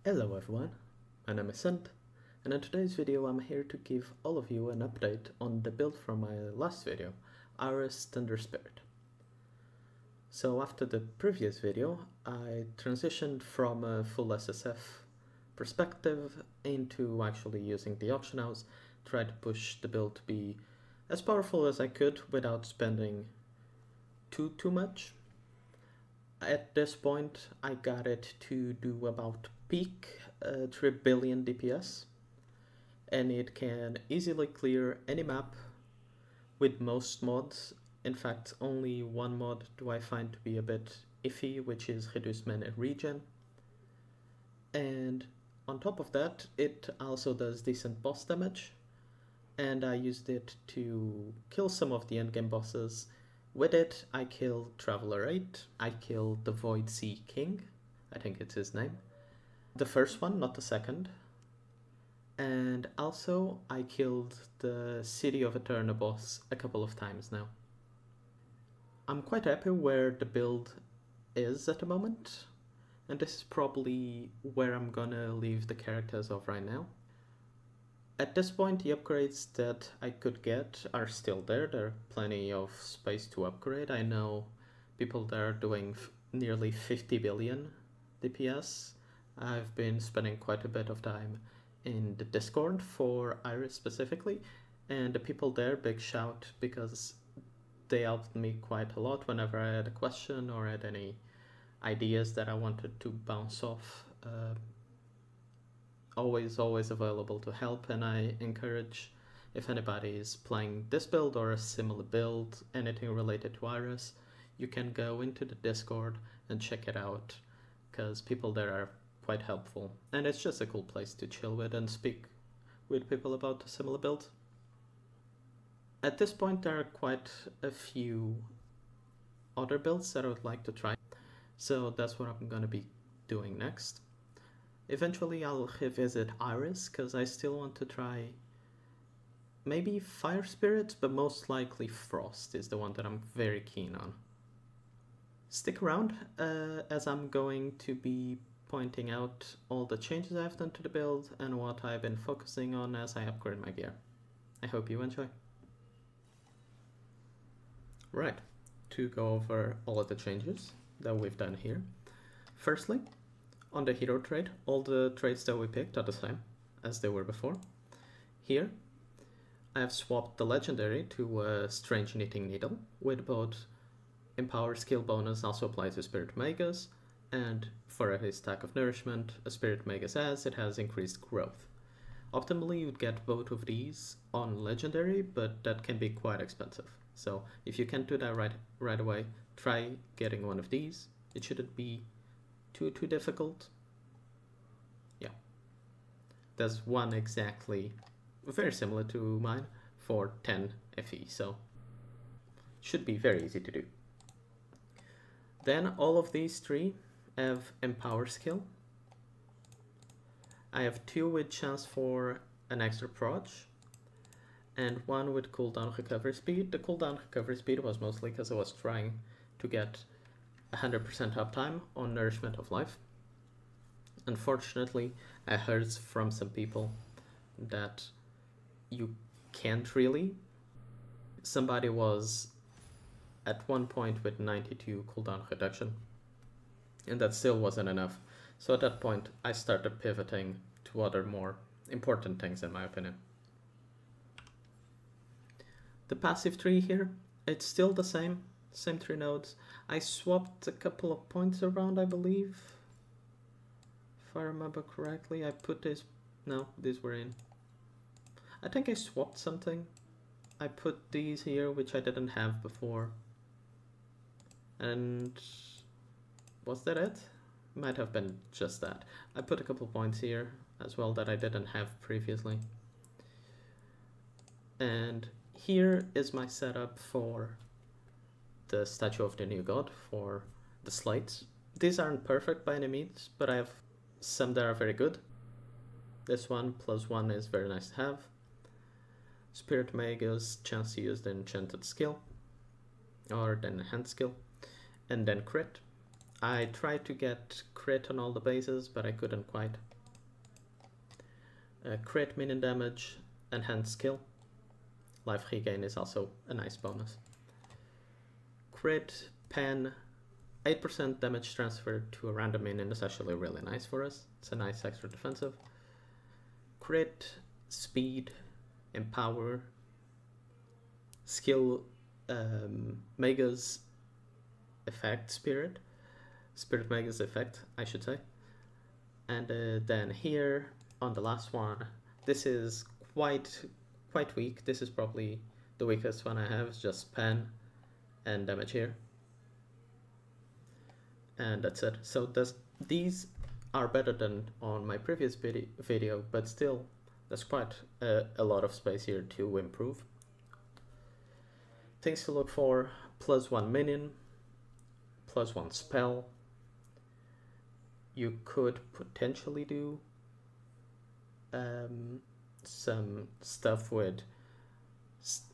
Hello everyone, my name is Sant, and in today's video I'm here to give all of you an update on the build from my last video, Iris Thunder Spirit. So after the previous video, I transitioned from a full SSF perspective into actually using the auction house, tried to push the build to be as powerful as I could without spending too much. At this point I got it to do about peak 3 billion DPS, and it can easily clear any map with most mods. In fact, only one mod do I find to be a bit iffy, which is Reduce Mana Regen. And on top of that, it also does decent boss damage, and I used it to kill some of the endgame bosses. With it, I killed Traveler 8, I killed the Void Sea King, I think it's his name. The first one, not the second. And also, I killed the City of Eterna boss a couple of times now. I'm quite happy where the build is at the moment, and this is probably where I'm gonna leave the characters of right now. At this point, the upgrades that I could get are still there. There are plenty of space to upgrade. I know people that are doing nearly 50 billion DPS. I've been spending quite a bit of time in the Discord for Iris specifically, and the people there, big shout, because they helped me quite a lot whenever I had a question or had any ideas that I wanted to bounce off. Always available to help, and I encourage, if anybody is playing this build or a similar build, anything related to Iris, you can go into the Discord and check it out, because people there are quite helpful, and it's just a cool place to chill with and speak with people about a similar build. At this point there are quite a few other builds that I would like to try, so that's what I'm gonna be doing next. Eventually I'll revisit Iris, because I still want to try maybe Fire Spirit, but most likely Frost is the one that I'm very keen on. Stick around, as I'm going to be pointing out all the changes I've done to the build and what I've been focusing on as I upgrade my gear. I hope you enjoy. Right, to go over all of the changes that we've done here. Firstly, on the hero trade, all the trades that we picked are the same as they were before. Here, I have swapped the legendary to a Strange Knitting Needle, with both Empower skill bonus also applies to Spirit Magus, and for a stack of nourishment, a Spirit Magus it has increased growth. Optimally, you'd get both of these on legendary, but that can be quite expensive. So if you can't do that right away, try getting one of these. It shouldn't be too difficult. Yeah, there's one exactly very similar to mine for 10 FE, so should be very easy to do. Then all of these three have Empower skill. I have two with chance for an extra proj, and one with cooldown recovery speed. The cooldown recovery speed was mostly because I was trying to get 100% uptime on Nourishment of Life. Unfortunately, I heard from some people that you can't really. Somebody was at one point with 92 cooldown reduction, and that still wasn't enough. So at that point, I started pivoting to other more important things in my opinion. The passive tree here, it's still the same 3 nodes. I swapped a couple of points around, I believe. If I remember correctly, I put this... No, these were in. I think I swapped something. I put these here, which I didn't have before. And... was that it? Might have been just that. I put a couple points here as well that I didn't have previously. And here is my setup for the Statue of the New God, for the slates. These aren't perfect by any means, but I have some that are very good. This one +1 is very nice to have. Spirit Magus, chance to use the enchanted skill, or the enhanced skill, and then crit. I tried to get crit on all the bases, but I couldn't quite. Crit minion damage, enhanced skill. Life regain is also a nice bonus. Crit, pen, 8% damage transfer to a random minion is actually really nice for us. It's a nice extra defensive. Crit, speed, empower, skill, magus effect, spirit magus effect, I should say. And then here on the last one, this is quite weak. This is probably the weakest one I have. It's just pen and damage here, and that's it. So these are better than on my previous video, but still there's quite a lot of space here to improve. Things to look for: +1 minion, +1 spell. You could potentially do some stuff with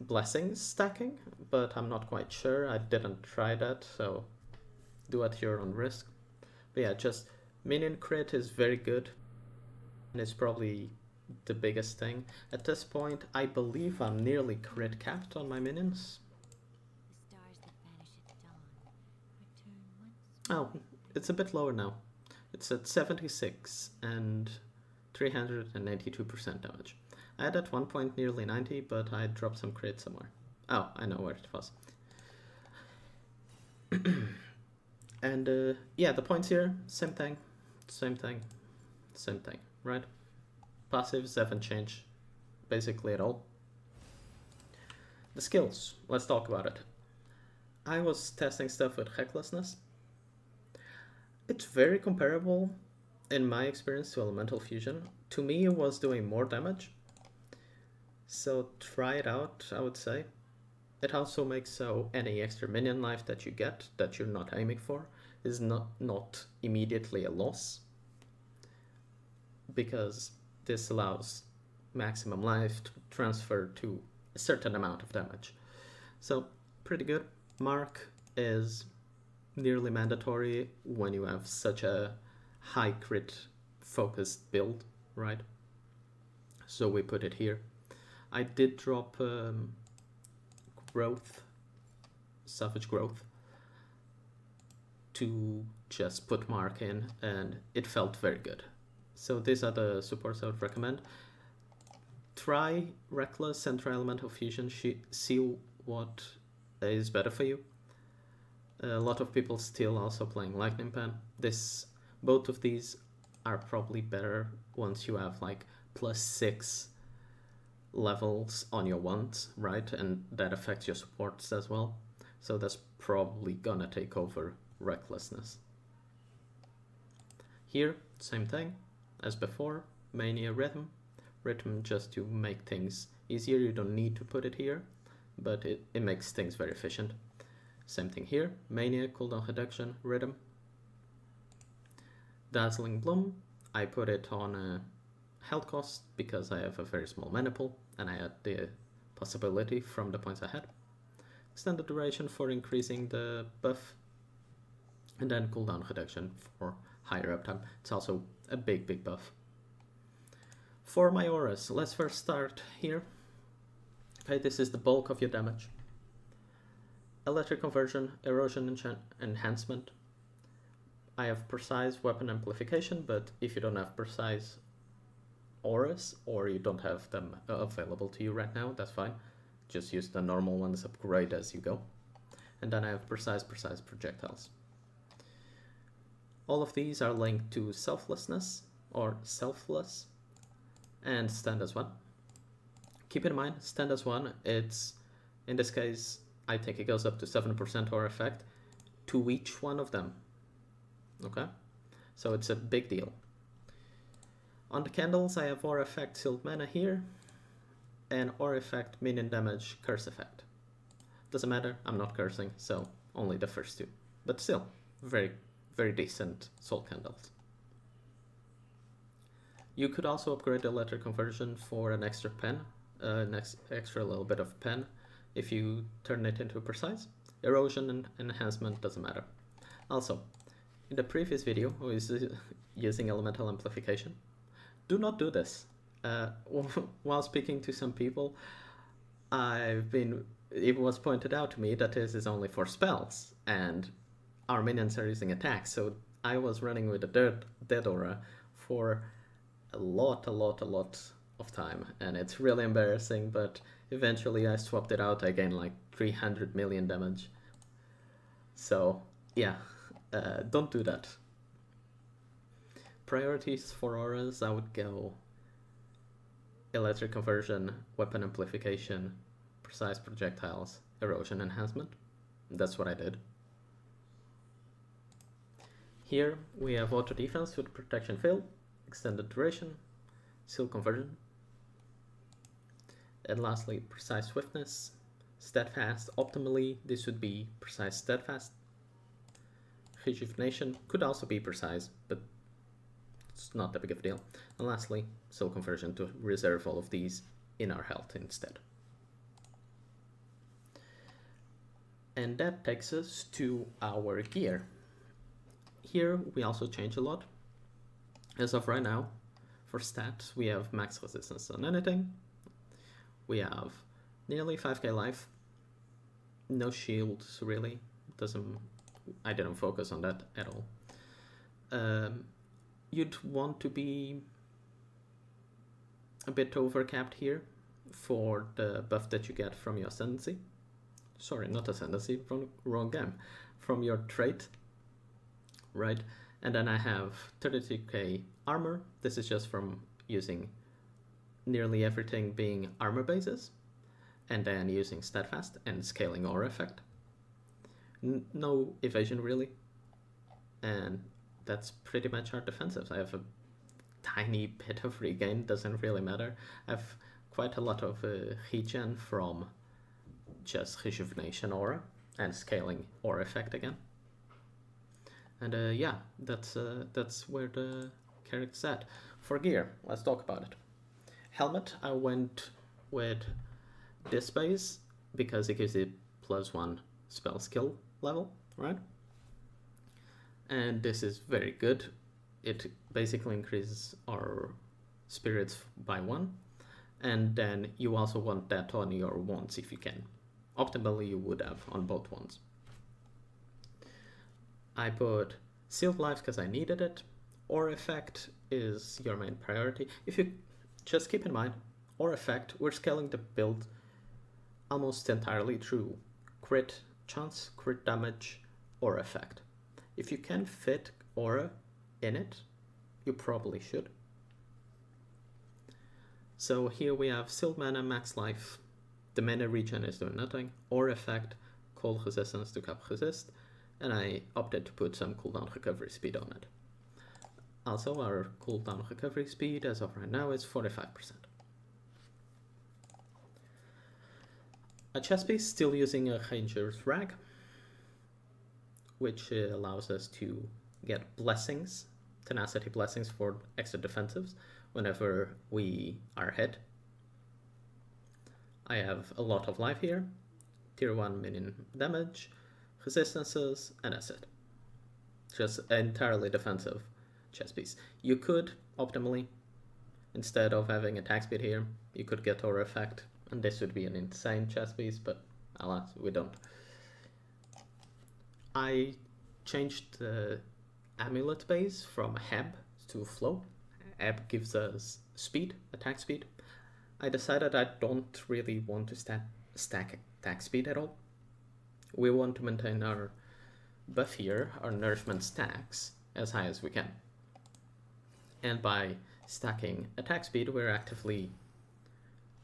blessings stacking, but I'm not quite sure. I didn't try that, so do at your own risk. But yeah, just minion crit is very good, and it's probably the biggest thing. At this point, I believe I'm nearly crit capped on my minions. Oh, it's a bit lower now. It's at 76 and 382% damage. I had at one point nearly 90, but I dropped some crit somewhere. Oh, I know where it was. And yeah, the points here, same thing, right? Passives haven't changed basically at all. The skills, let's talk about it. I was testing stuff with Recklessness. It's very comparable in my experience to Elemental Fusion. To me, it was doing more damage. So try it out, I would say. It also makes so any extra minion life that you get that you're not aiming for is not immediately a loss, because this allows maximum life to transfer to a certain amount of damage. So pretty good. Mark is nearly mandatory when you have such a high crit focused build, right? So we put it here. I did drop growth, savage growth, to just put Mark in, and it felt very good. So these are the supports I would recommend. Try Reckless and try Elemental Fusion, see what is better for you. A lot of people still also playing Lightning Pen. Both of these are probably better once you have like +6 levels on your wands, right? And that affects your supports as well. So that's probably gonna take over Recklessness. Here, same thing as before, Mania Rhythm. Rhythm just to make things easier. You don't need to put it here, but it makes things very efficient. Same thing here, Mania, cooldown reduction, Rhythm. Dazzling Bloom, I put it on health cost because I have a very small mana pool and I had the possibility from the points I had. Extended duration for increasing the buff, and then cooldown reduction for higher uptime. It's also a big buff. For my auras, let's first start here. Okay, this is the bulk of your damage. Electric Conversion, Erosion Enhancement. I have Precise Weapon Amplification, but if you don't have Precise auras or you don't have them available to you right now, that's fine. Just use the normal ones, upgrade as you go. And then I have Precise Projectiles. All of these are linked to Selflessness or Selfless and Stand as One. Keep in mind, Stand as One, it's, in this case, I think it goes up to 7% aura effect to each one of them. Okay, so it's a big deal. On the candles, I have aura effect sealed mana here, and aura effect minion damage curse effect. Doesn't matter, I'm not cursing, so only the first two. But still, very decent soul candles. You could also upgrade the letter conversion for an extra pen, extra little bit of pen, if you turn it into Precise. Erosion and enhancement doesn't matter. Also, in the previous video, I was using elemental amplification. Do not do this. while speaking to some people, it was pointed out to me that this is only for spells, and our minions are using attacks, so I was running with a dead aura for a lot of time, and it's really embarrassing, but eventually I swapped it out. I gained like 300 million damage. So yeah, don't do that. Priorities for auras, I would go electric conversion, weapon amplification, precise projectiles, erosion enhancement. That's what I did. Here we have auto defense with protection field, extended duration, seal conversion, and lastly precise swiftness, steadfast. Optimally this would be precise steadfast. Rejuvenation could also be precise, but it's not that big of a deal. And lastly, soul conversion to reserve all of these in our health instead. And that takes us to our gear. Here we also change a lot. As of right now, for stats, we have max resistance on anything. We have nearly 5k life. No shields really. I didn't focus on that at all. You'd want to be a bit overcapped here for the buff that you get from your ascendancy. Sorry, not ascendancy, wrong game. From your trait, right? And then I have 32k armor. This is just from using nearly everything being armor bases, and then using steadfast and scaling aura effect. No evasion really, and that's pretty much our defensives. I have a tiny bit of regain, doesn't really matter. I have quite a lot of regen from just rejuvenation aura and scaling aura effect again. And yeah, that's where the character's at. For gear, let's talk about it. Helmet, I went with this base because it gives it +1 spell skill level, right? And this is very good. It basically increases our spirits by 1, and then you also want that on your wands if you can. Optimally you would have on both wands. I put Sealed Life because I needed it. Aura Effect is your main priority. If you just keep in mind, Aura Effect, we're scaling the build almost entirely through crit chance, crit damage, Aura Effect. If you can fit Aura in it, you probably should. So here we have Sealed Mana, Max Life. The mana regen is doing nothing. Aura Effect, Cold Resistance to Cap Resist, and I opted to put some cooldown recovery speed on it. Also, our cooldown recovery speed as of right now is 45%. A chest piece, still using a Ranger's Rag, which allows us to get blessings, tenacity blessings for extra defensives whenever we are hit. I have a lot of life here, tier 1 minion damage, resistances, and that's it. Just entirely defensive chest piece. You could, optimally, instead of having attack speed here, you could get Aura Effect, and this would be an insane chest piece, but alas, we don't. I changed the amulet base from Heb to Flow. Heb gives us speed, attack speed. I decided I don't really want to stack attack speed at all. We want to maintain our buff here, our nourishment stacks, as high as we can. And by stacking attack speed, we're actively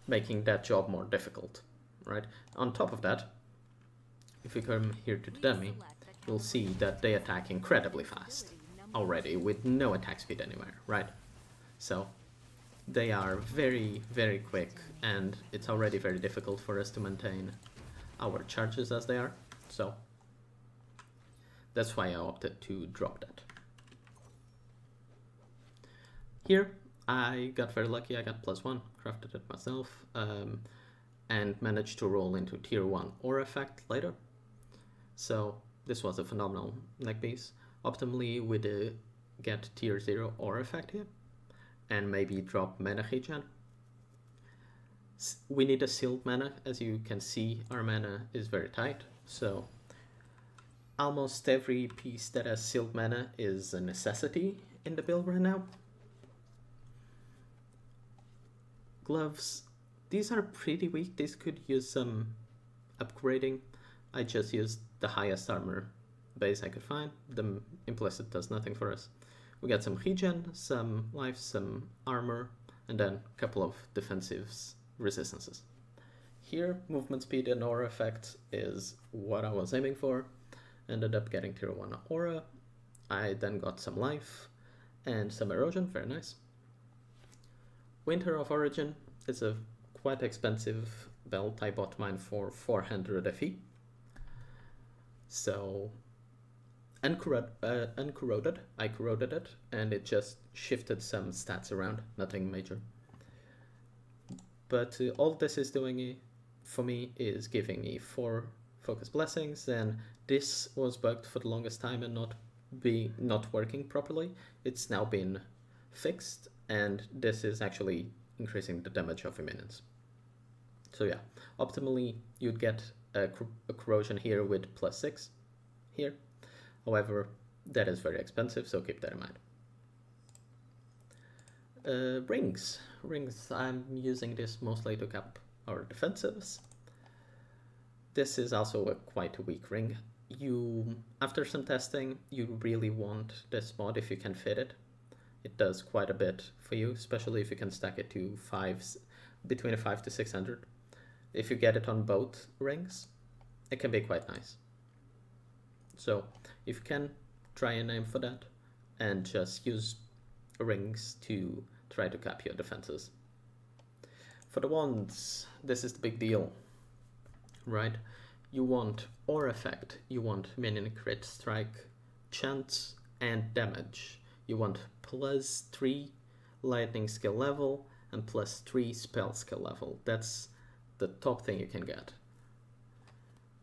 making that job more difficult, right? On top of that, if we come here to the dummy, you'll see that they attack incredibly fast already with no attack speed anywhere, right? So they are very, very quick, and it's already very difficult for us to maintain our charges as they are. So that's why I opted to drop that. Here I got very lucky. I got +1, crafted it myself, and managed to roll into tier 1 Aura Effect later. So this was a phenomenal neck piece. Optimally we get tier 0 Aura Effect here, and maybe drop mana regen. We need a sealed mana. As you can see, our mana is very tight, so almost every piece that has sealed mana is a necessity in the build right now. Gloves, these are pretty weak. These could use some upgrading. I just used the highest armor base I could find. The implicit does nothing for us. We got some regen, some life, some armor, and then a couple of defensives resistances. Here, movement speed and aura effect is what I was aiming for. Ended up getting tier 1 aura. I then got some life and some erosion, very nice. Winter of Origin is a quite expensive belt. I bought mine for 400 FE. So, uncorroded, I corroded it, and it just shifted some stats around, nothing major. But all this is doing for me is giving me 4 focus blessings, and this was bugged for the longest time and not working properly. It's now been fixed, and this is actually increasing the damage of your minions. So yeah, optimally you'd get a corrosion here with +6 here. However, that is very expensive, so keep that in mind. Rings, I'm using this mostly to cap our defensives. This is also a quite a weak ring. After some testing, you really want this mod if you can fit it. It does quite a bit for you, especially if you can stack it to between 5 to 600. If you get it on both rings, it can be quite nice. So if you can, try and aim for that and just use rings to try to cap your defenses. For the wands, this is the big deal, right? You want aura effect, you want minion crit strike, chance, and damage. You want +3 lightning skill level and +3 spell skill level. That's the top thing you can get.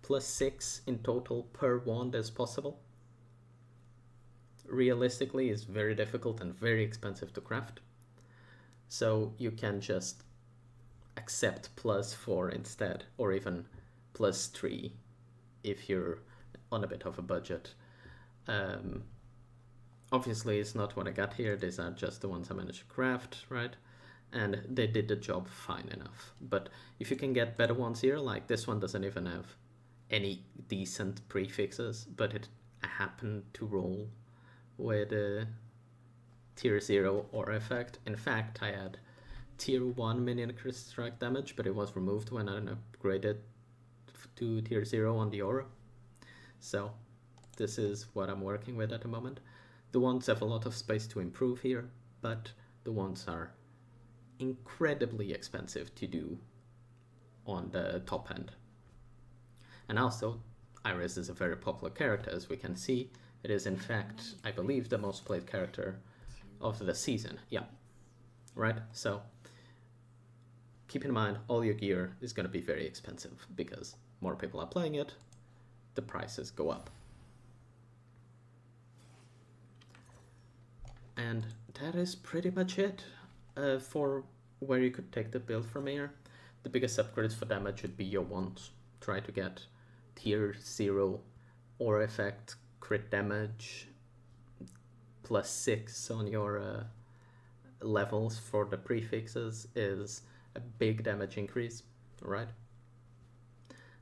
+6 in total per wand is possible. Realistically, it's very difficult and very expensive to craft. So you can just accept +4 instead, or even +3 if you're on a bit of a budget. Obviously, it's not what I got here. These are just the ones I managed to craft, right? And they did the job fine enough. But if you can get better ones here, like this one doesn't even have any decent prefixes, but it happened to roll with a tier 0 aura effect. In fact, I had tier 1 minion crit strike damage, but it was removed when I upgraded to tier 0 on the aura. So this is what I'm working with at the moment. The ones have a lot of space to improve here, but the ones are incredibly expensive to do on the top end. And also, Iris is a very popular character, as we can see. It is in fact, I believe, the most played character of the season. Yeah, right? So keep in mind, all your gear is going to be very expensive because more people are playing it, the prices go up. And that is pretty much it for where you could take the build from here. The biggest upgrades for damage would be your wands. Try to get tier 0 aura effect, crit damage, +6 on your levels for the prefixes is a big damage increase, right?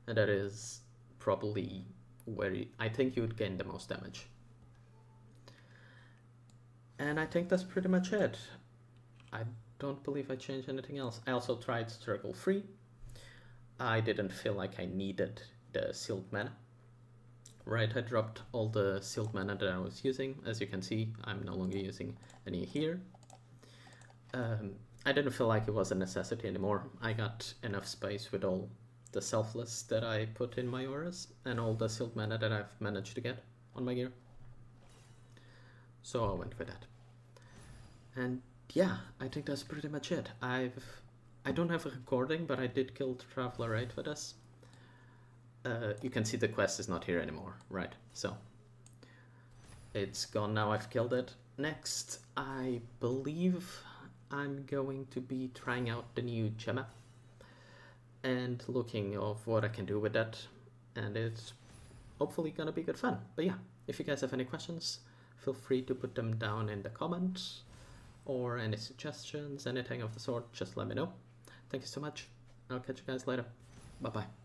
And that is probably where I think you would gain the most damage. And I think that's pretty much it. I don't believe I changed anything else. I also tried struggle free. I didn't feel like I needed the sealed mana. Right, I dropped all the sealed mana that I was using. As you can see, I'm no longer using any here. I didn't feel like it was a necessity anymore. I got enough space with all the selfless that I put in my auras and all the sealed mana that I've managed to get on my gear. So I went with that. And yeah, I think that's pretty much it. I don't have a recording, but I did kill Traveler 8 with us. You can see the quest is not here anymore, right? So it's gone now, I've killed it. Next, I believe I'm going to be trying out the new gemma and looking of what I can do with that, and it's hopefully gonna be good fun. But yeah, if you guys have any questions, feel free to put them down in the comments, or any suggestions, anything of the sort, just let me know. Thank you so much. I'll catch you guys later. Bye bye.